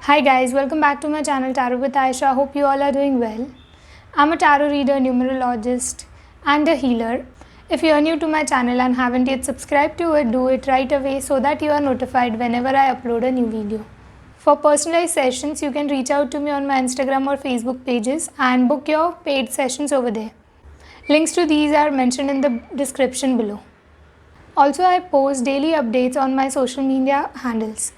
Hi guys, welcome back to my channel Tarot with Aisha. Hope you all are doing well. I'm a tarot reader, numerologist and a healer. If you are new to my channel and haven't yet subscribed to it, do it right away so that you are notified whenever I upload a new video. For personalized sessions, you can reach out to me on my Instagram or Facebook pages and book your paid sessions over there. Links to these are mentioned in the description below. Also, I post daily updates on my social media handles.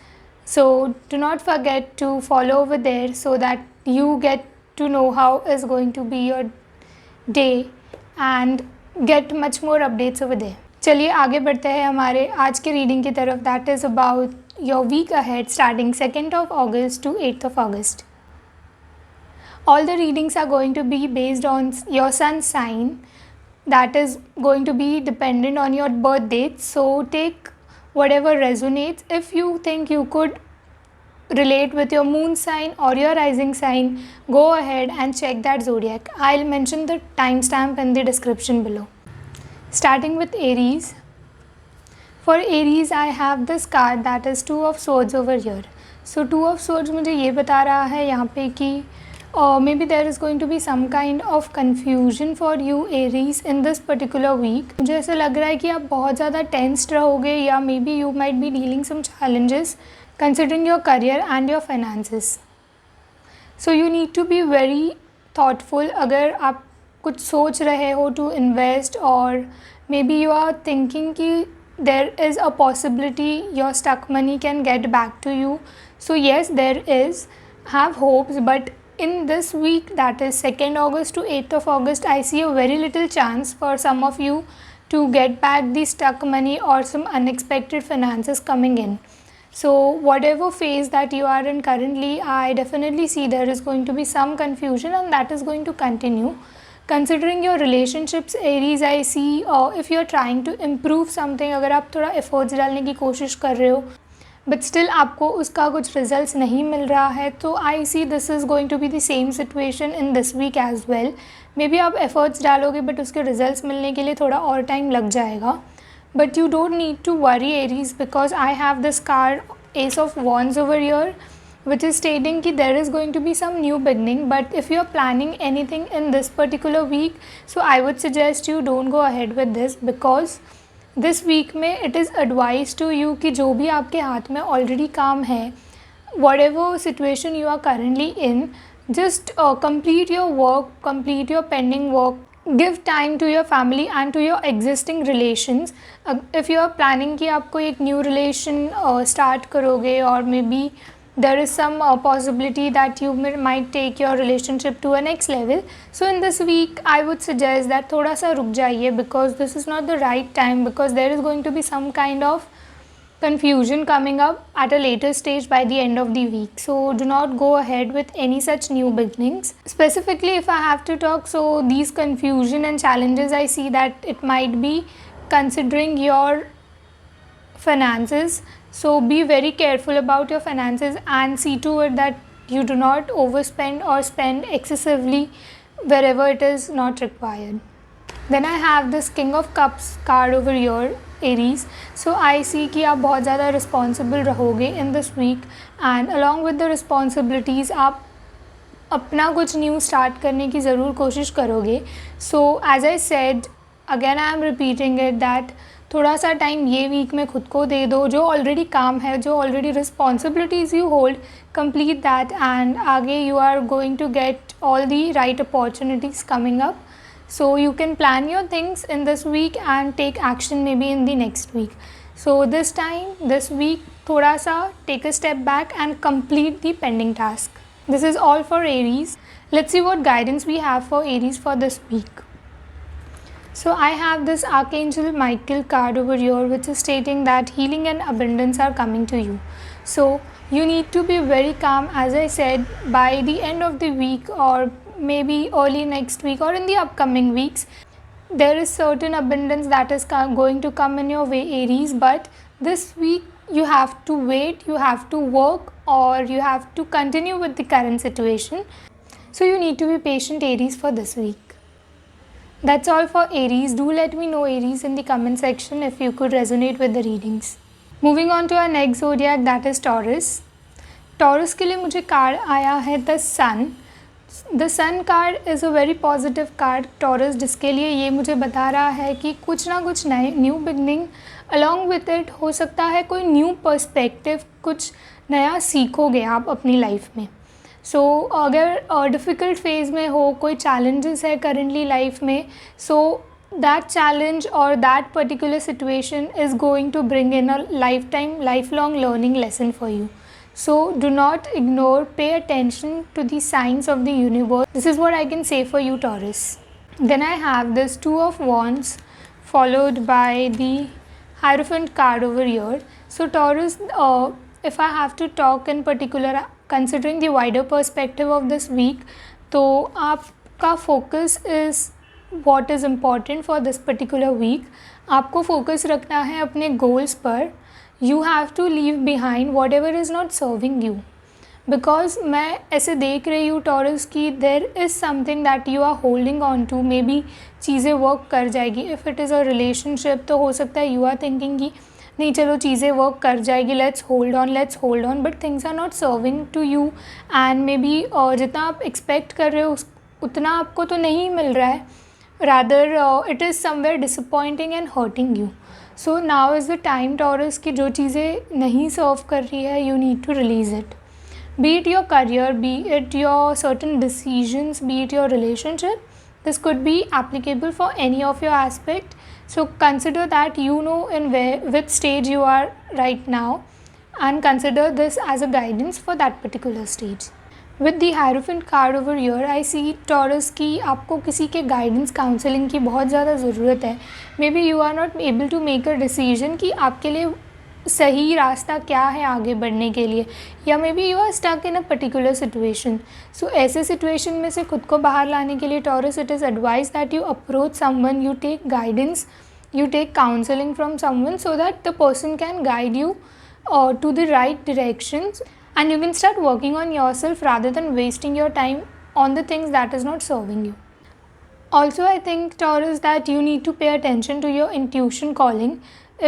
So do not forget to follow over there so that you get to know how is going to be your day and get much more updates over there. चलिए आगे बढ़ते हैं हमारे आज के reading की तरफ. That is about your week ahead starting 2nd of August to 8th of August. All the readings are going to be based on your sun sign, that is going to be dependent on your birth date. So take whatever resonates. If you think you could relate with your moon sign or your rising sign, go ahead and check that zodiac. I'll mention the timestamp in the description below. Starting with Aries. For Aries, I have this card that is 2 of Swords over here. So 2 of Swords मुझे ये बता रहा है यहाँ पे कि maybe there is going to be some kind of confusion for you Aries in this particular week. मुझे ऐसा लग रहा है कि आप बहुत ज़्यादा tensed रहोगे या maybe you might be dealing some challenges considering your career and your finances. So you need to be very thoughtful. अगर आप कुछ सोच रहे हो to invest or maybe you are thinking कि there is a possibility your stuck money can get back to you. So yes, there is. Have hopes, but in this week, that is 2nd August to 8th of August, I see a very little chance for some of you to get back the stuck money or some unexpected finances coming in. So whatever phase that you are in currently, I definitely see there is going to be some confusion and that is going to continue. Considering your relationships Aries, I see if you are trying to improve something, अगर आप थोड़ा efforts डालने की कोशिश कर रहे हो but still आपको उसका कुछ रिजल्ट्स नहीं मिल रहा है, तो I see this is going to be the same situation in this week as well. Maybe आप एफर्ट्स डालोगे बट उसके रिजल्ट्स मिलने के लिए थोड़ा और टाइम लग जाएगा. But you don't need to worry Aries because I have this card ace of wands over your which is stating कि there is going to be some new beginning. But if you are planning anything in this particular week, so I would suggest you don't go ahead with this because this week में it is advise to you कि जो भी आपके हाथ में already काम है, whatever situation you are currently in, just complete your work, complete your pending work, give time to your family and to your existing relations. If you are planning कि आप कोई एक न्यू रिलेशन स्टार्ट करोगे और maybe there is some possibility that you might take your relationship to a next level. So in this week I would suggest that थोड़ा सा रुक जाइए because this is not the right time, because there is going to be some kind of confusion coming up at a later stage by the end of the week. So do not go ahead with any such new beginnings. Specifically if I have to talk, so these confusion and challenges I see that it might be considering your finances. So be very careful about your finances and see to it that you do not overspend or spend excessively wherever it is not required. Then I have this King of Cups card over here, Aries. So I see कि आप बहुत ज़्यादा responsible रहोगे in this week and along with the responsibilities आप अपना कुछ new start करने की ज़रूर कोशिश करोगे. So as I said, again I am repeating it that थोड़ा सा टाइम ये वीक में खुद को दे दो. जो ऑलरेडी काम है, जो already responsibilities you hold, complete that and आगे you are going to get all the right opportunities coming up. So you can plan your things in this week and take action maybe in the next week. So this time, this week थोड़ा सा take a step back and complete the pending task. This is all for Aries. Let's see what guidance we have for Aries for this week. So I have this Archangel Michael card over here which is stating that healing and abundance are coming to you. So you need to be very calm. As I said, by the end of the week or maybe early next week or in the upcoming weeks, there is certain abundance that is going to come in your way, Aries. But this week you have to wait, you have to work, or you have to continue with the current situation. So you need to be patient, Aries, for this week. That's all for Aries. Do let me know, Aries, in the comment section if you could resonate with the readings. Moving on to our next zodiac, that is Taurus. Taurus के लिए मुझे card आया है the sun. The sun card is a very positive card Taurus, जिसके लिए ये मुझे बता रहा है कि कुछ ना कुछ नए new beginning along with it हो सकता है, कोई न्यू पर्सपेक्टिव, कुछ नया सीखोगे आप अपनी लाइफ में। सो अगर डिफ़िकल्ट फेज़ में हो, कोई चैलेंजेस है करेंटली लाइफ में, सो that challenge or that particular situation is going to bring in a lifelong learning lesson for you. So do not ignore, pay attention to the signs of the universe. This is what I can say for you, Taurus. Then I have this Two of Wands followed by the Hierophant card over here. So Taurus, if I have to talk in particular, considering the wider perspective of this week, तो आपका focus is what is important for this particular week. आपको focus रखना है अपने goals पर. You have to leave behind whatever is not serving you. Because मैं ऐसे देख रही हूँ टॉरस की there is something that you are holding on to. May be चीज़ें वर्क कर जाएगी. If it is a relationship तो हो सकता है you are thinking कि नहीं चलो चीज़ें वर्क कर जाएगी, let's hold on, but things are not serving to you and may be जितना आप एक्सपेक्ट कर रहे हो उतना आपको तो नहीं मिल रहा है. Rather it is somewhere disappointing and hurting you. So now is the time, Taurus, कि जो चीज़ें नहीं सर्व कर रही है you need to release it. Be it your career, be it your certain decisions, be it your relationship. This could be applicable for any of your aspect. So consider that you know in which stage you are right now and consider this as a guidance for that particular stage. With the hierophant card over here I see Taurus की आपको किसी के guidance counselling की बहुत ज़्यादा ज़रूरत है. Maybe you are not able to make a decision कि आपके लिए सही रास्ता क्या है आगे बढ़ने के लिए, या maybe you are stuck in a particular situation. So ऐसे सिचुएशन में से खुद को बाहर लाने के लिए Taurus it is advice that you approach someone, you take guidance, you take counseling from someone so that the person can guide you to the right directions, and you can start working on yourself rather than wasting your time on the things that is not serving you. Also, I think, Taurus, that you need to pay attention to your intuition calling.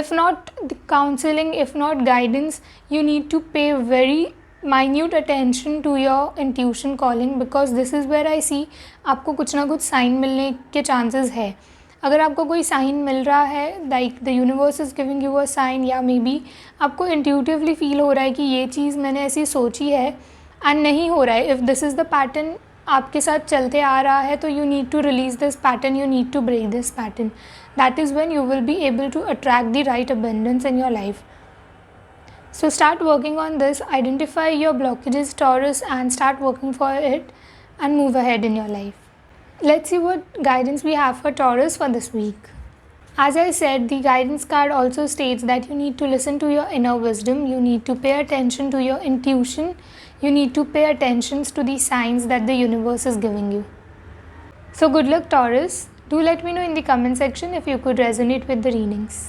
If not the counseling, if not guidance, you need to pay very minute attention to your intuition calling, because this is where I see आपको कुछ ना कुछ sign मिलने के chances है. अगर आपको कोई साइन मिल रहा है, like the universe is giving you a sign, या मे बी आपको इंट्यूटिवली फील हो रहा है कि ये चीज़ मैंने ऐसी सोची है एंड नहीं हो रहा है, if this is the pattern आपके साथ चलते आ रहा है, तो you need to release this pattern, you need to break this pattern. That is when you will be able to attract the right abundance in your life. So start working on this, identify your blockages, Taurus, and start working for it and move ahead in your life. Let's see what guidance we have for Taurus for this week. As I said, the guidance card also states that you need to listen to your inner wisdom, you need to pay attention to your intuition, you need to pay attention to the signs that the universe is giving you. So good luck, Taurus. Do let me know in the comment section if you could resonate with the readings.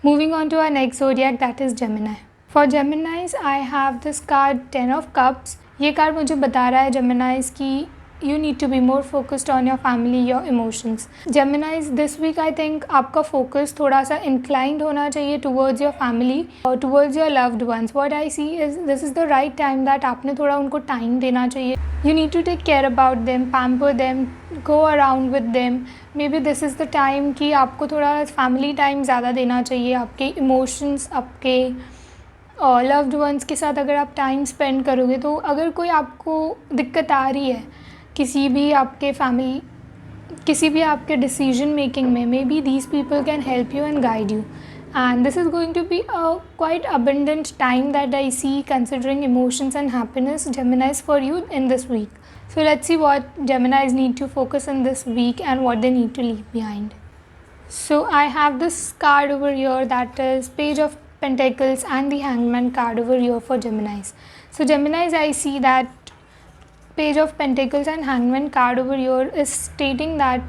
Moving on to our next zodiac, that is Gemini. For Geminis, I have this card 10 of Cups. ये card मुझे बता रहा है Geminis की you need to be more focused on your family, your emotions. Geminis, this week I think आपका focus थोड़ा सा inclined होना चाहिए towards your family or towards your loved ones. What I see is this is the right time that आपने थोड़ा उनको time देना चाहिए. You need to take care about them, pamper them, go around with them. Maybe this is the time कि आपको थोड़ा family time ज़्यादा देना चाहिए. आपके emotions, आपके और लव्ड वंस के साथ अगर आप टाइम स्पेंड करोगे, तो अगर कोई आपको दिक्कत आ रही है किसी भी आपके फैमिली, किसी भी आपके डिसीजन मेकिंग में, maybe these people can help you and guide you, and this is going to be a quite abundant time that I see considering emotions and happiness, Geminis, for you in this week. So let's see what Geminis need to focus in this week and what they need to leave behind. So I have this card over here, that is Page of Pentacles and the Hangman card over here for Geminis. So Geminis, I see that Page of Pentacles and Hangman card over here is stating that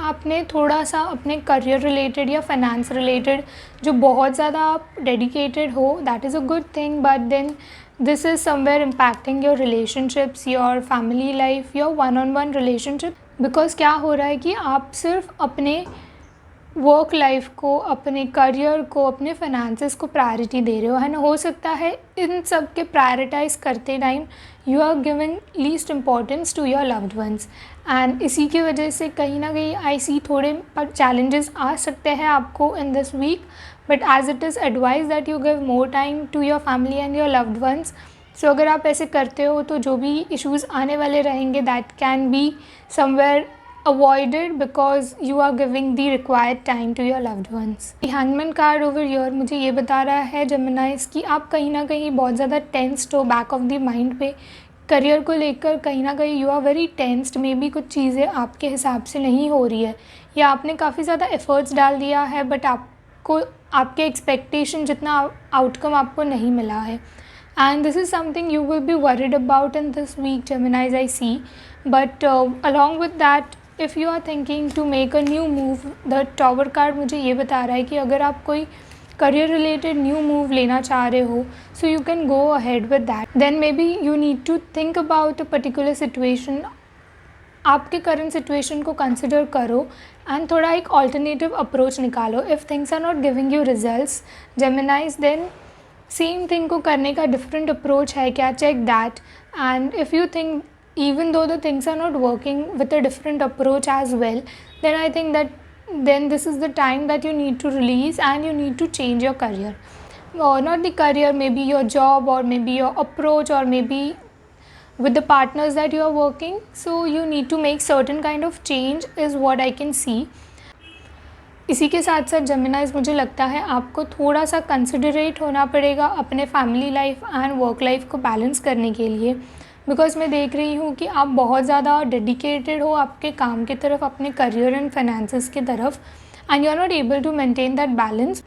आपने थोड़ा सा अपने career related या finance related जो बहुत ज़्यादा आप dedicated हो, that is a good thing, but then this is somewhere impacting your relationships, your family life, your one on one relationship. Because क्या हो रहा है कि आप सिर्फ अपने वर्क लाइफ को, अपने करियर को, अपने फाइनेंसेस को प्रायोरिटी दे रहे हो, है ना। हो सकता है इन सब के प्रायोरिटाइज करते time you are giving least importance to your loved ones, and इसी की वजह से कहीं ना कहीं आई सी थोड़े चैलेंजेस आ सकते हैं आपको in this week, but as it is advise that you give more time to your family and your loved ones. So अगर आप ऐसे करते हो तो जो भी इश्यूज़ आने वाले रहेंगे that can be somewhere avoided because you are giving the required time to your loved ones. The hangman card over here मुझे ये बता रहा है Geminis कि आप कहीं ना कहीं बहुत ज़्यादा टेंस्ड हो, बैक ऑफ द माइंड पे करियर को लेकर कहीं ना कहीं you are very tensed, maybe कुछ चीज़ें आपके हिसाब से नहीं हो रही है या आपने काफ़ी ज़्यादा एफर्ट्स डाल दिया है बट आपको आपके एक्सपेक्टेशन जितना आउटकम आपको नहीं मिला है, and this is something you will be worried about in this week Geminis I see, but along with that if you are thinking to make a new move, the Tower card मुझे ये बता रहा है कि अगर आप कोई career related new move लेना चाह रहे हो so you can go ahead with that, then maybe you need to think about a particular situation, आपके करंट सिचुएशन को कंसिडर करो एंड थोड़ा एक ऑल्टरनेटिव अप्रोच निकालो। If things are not giving you results Geminis, then same thing को करने का different approach है क्या, check that, and if you think even though the things are not working with a different approach as well, then I think that then this is the time that you need to release and you need to change your career, or not the career, maybe your job or maybe your approach or maybe with the partners that you are working, so you need to make certain kind of change is what I can see. इसी के साथ साथ Geminis मुझे लगता है आपको थोड़ा सा कंसिडरेट होना पड़ेगा अपने family life and work life को बैलेंस करने के लिए, बिकॉज मैं देख रही हूँ कि आप बहुत ज़्यादा डेडिकेटेड हो आपके काम की तरफ, अपने करियर एंड फाइनेंसेस की तरफ, and you are not able to maintain that balance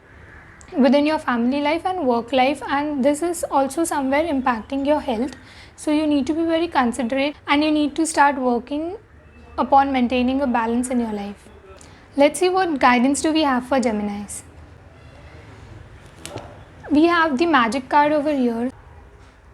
within your family life and work life, and this is also somewhere impacting your health, so you need to be very considerate and you need to start working upon maintaining a balance in your life. Let's see what guidance do we have for Geminis. We have the magic card over here.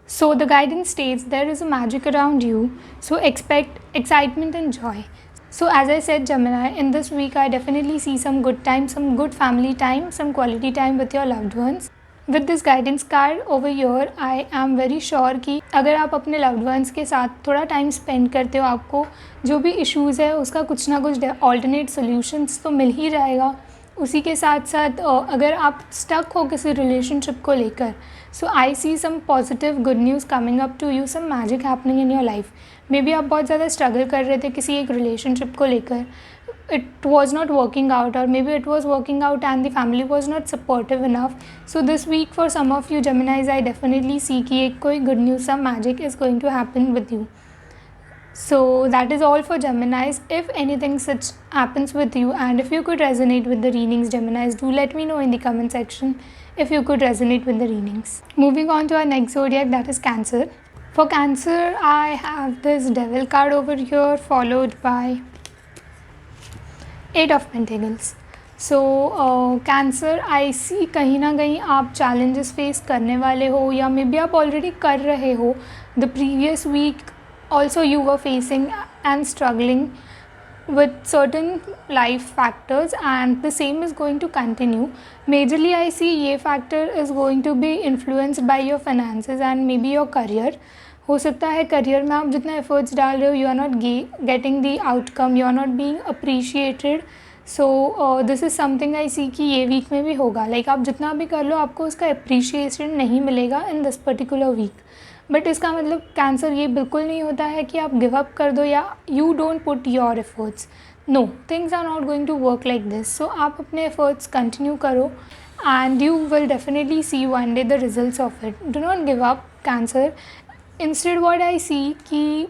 So the guidance states there is a magic around you, so expect excitement and joy. So as I said Gemini, in this week I definitely see some good time, some good family time, some quality time with your loved ones. With this guidance card over here, I am very sure कि अगर आप अपने loved ones के साथ थोड़ा time spend करते हो, आपको जो भी इश्यूज़ है उसका कुछ ना कुछ ऑल्टरनेट सोल्यूशंस तो मिल ही जाएगा। उसी के साथ साथ अगर आप स्टक हो किसी रिलेशनशिप को लेकर, so I see some positive good news coming up to you, some magic happening in your life. Maybe आप बहुत ज़्यादा स्ट्रगल कर रहे थे किसी एक रिलेशनशिप को लेकर, it was not working out, or maybe it was working out and the family was not supportive enough. So this week for some of you Geminis, I definitely see कि एक कोई good news, some magic is going to happen with you. So that is all for Geminis. If anything such happens with you and if you could resonate with the readings Geminis, do let me know in the comment section if you could resonate with the readings. Moving on to our next zodiac, that is Cancer. For Cancer, I have this Devil card over here followed by 8 of Pentacles. So Cancer, I see कहीं ना कहीं आप challenges face करने वाले हो या maybe आप already कर रहे हो. The previous week also you were facing and struggling with certain life factors and the same is going to continue. Majorly I see ये factor is going to be influenced by your finances and maybe your career. हो सकता है career में आप जितना efforts डाल रहे हो you are not getting the outcome, you are not being appreciated. So this is something I see कि ये वीक में भी होगा. लाइक आप जितना भी कर लो आपको उसका अप्रिशिएशन नहीं मिलेगा in this particular week. But इसका मतलब कैंसर ये बिल्कुल नहीं होता है कि आप गिव अप कर दो या you don't put your efforts. No, things are not going to work like this. So आप अपने एफर्ट्स कंटिन्यू करो and you will definitely see one day the results of it. Do not give up Cancer. Instead what I see कि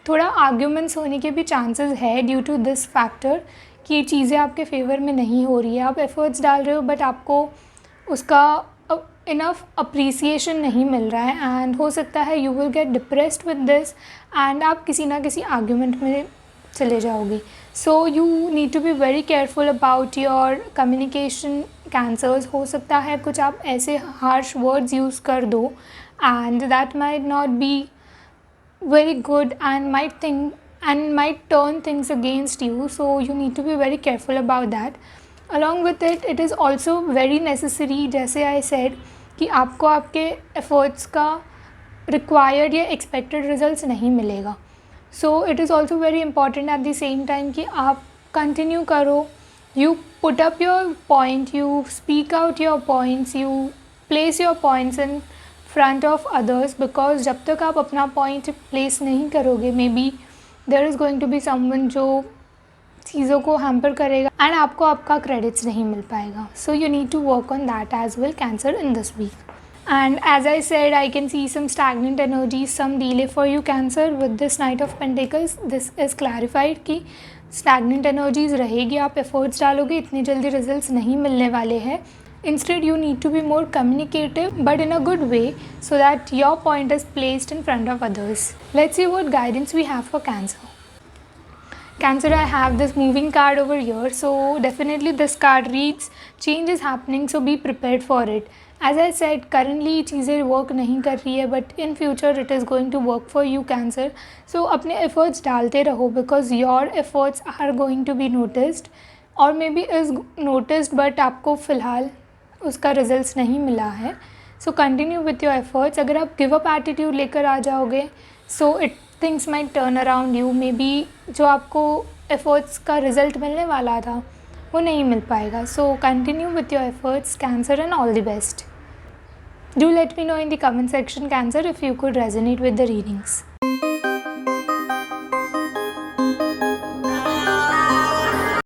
थोड़ा arguments होने के भी chances है due to this factor कि चीज़ें आपके फेवर में नहीं हो रही है. आप एफर्ट्स डाल रहे हो बट आपको उसका इनफ अप्रिसिएशन नहीं मिल रहा है एंड हो सकता है you will get depressed with this and आप किसी ना किसी आर्ग्यूमेंट में चले जाओगे. So you need to be very careful about your communication Cancers. हो सकता है कुछ आप ऐसे हार्श वर्ड्स यूज़ कर दो and that might not be very good and might turn things against you, so you need to be very careful about that. Along with it, it is also very necessary, जैसे I said, कि आपको आपके efforts का required या expected results नहीं मिलेगा. So it is also very important at the same time कि आप कंटिन्यू करो, you put up your point, you speak out your points, you place your points in front of others, because जब तक आप अपना point place नहीं करोगे, maybe there is going to be someone जो चीज़ों को हैम्पर करेगा एंड आपको आपका क्रेडिट्स नहीं मिल पाएगा. So you need to work on that as well, Cancer, in this week. And as I said, I can see some stagnant energies, some delay for you, Cancer, with this Knight of Pentacles. This is clarified कि stagnant energies रहेगी, आप efforts डालोगे, इतनी जल्दी results नहीं मिलने वाले हैं. Instead, you need to be more communicative, but in a good way, so that your point is placed in front of others. Let's see what guidance we have for Cancer. Cancer, I have this moving card over here, so definitely this card reads change is happening, so be prepared for it. As I said, currently चीज़ें work नहीं कर रही है, but in future it is going to work for you, Cancer. So अपने efforts डालते रहो, because your efforts are going to be noticed, or maybe is noticed but आपको फ़िलहाल उसका results नहीं मिला है. So continue with your efforts. अगर आप give up attitude लेकर आ जाओगे, so things might turn around you. Maybe जो आपको efforts का result मिलने वाला था वो नहीं मिल पाएगा. So continue with your efforts, Cancer, and all the best. Do let me know in the comment section, Cancer, if you could resonate with the readings.